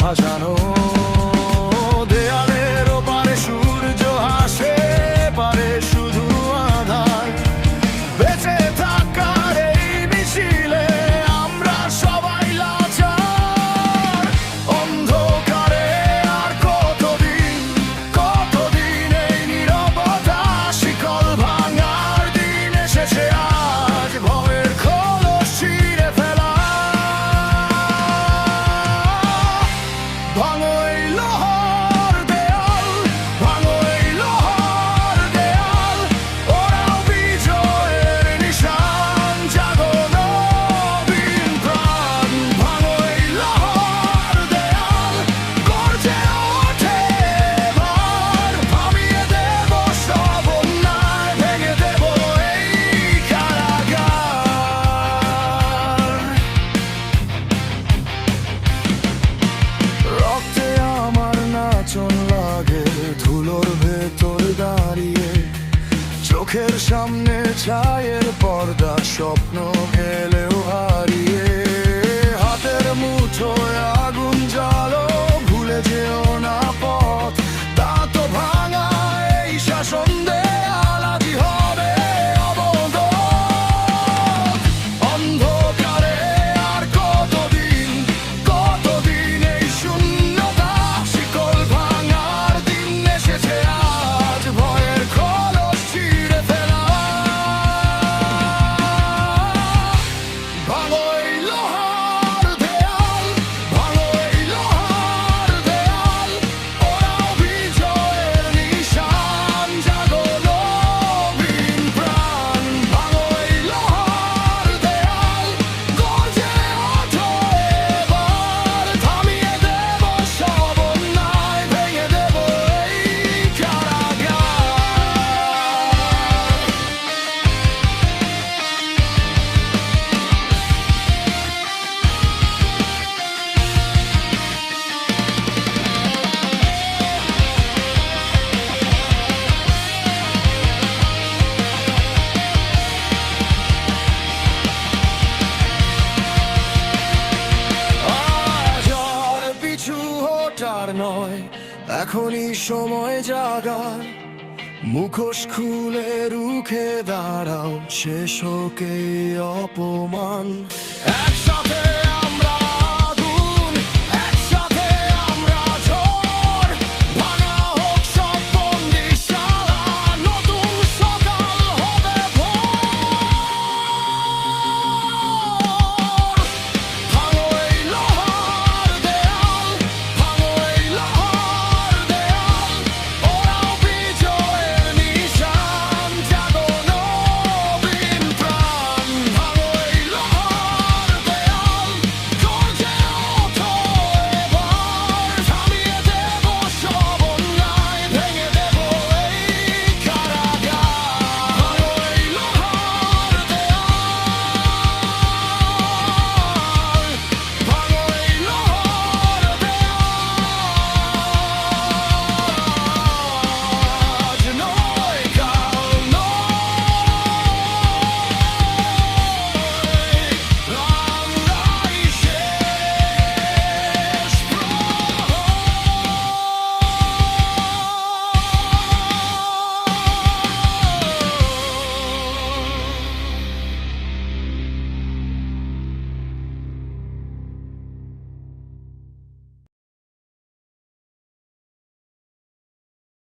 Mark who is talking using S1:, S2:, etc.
S1: ভাসানো দেয়ালের ওপারে সূর্য হাসে, পারে শুধু আধার। বেঁচে থাকার এই মিছিলে আমরা সবাই লাচার। অন্ধকারে আর কতদিন, কতদিন এই নীরবতা। শিকল ভাঙার দিন এসেছে আজ, ভয়ের খোলস ছিঁড়ে ফেলা। ভাঙো এই লোহার দেয়াল, ভাঙো এই লোহার দেয়াল। ওরাও বিজয়ের নিশান, জাগো নবীন প্রাণ। ভাঙো এই লোহার দেয়াল, গর্জে ওঠে এবার। থামিয়ে দেব সব অন্যায়, ভেঙে দেব এই কারাগার। রক্তে আমার নাচন লাগে ধুলোর ভেতর দাঁড়িয়ে। চোখের সামনে ছায়ের পর্দা, স্বপ্ন গেলেও হারিয়ে। হাতের মুঠোয় আগুন জ্বালো, ভুলে যেও না পথ। তা তো ভাঙা এই শাসন দেয়াল আজই হবে অবরোধ। অন্ধকারে আর কতদিন, কতদিন এই শূন্যতা। শিকল ভাঙার দিন এসেছে আজ, ভয়ের খোলস ছিঁড়ে ফেলা। ভাঙো এই লোহার দেয়াল, ভাঙো এই লোহার দেয়াল। ওরাও বিজয়ের নিশান, জাগো নবীন প্রাণ। ভাঙো এই লোহার দেয়াল, গর্জে ওঠো এবার। থামিয়ে দেব সব অন্যায়, ভেঙে দেব এই কারাগার। আজ আর পিছু হটার নয়, এখনই সময় জাগার। মুখোশ খুলে রুখে দাঁড়াও, শেষ হোক এই অপমান। একসাথে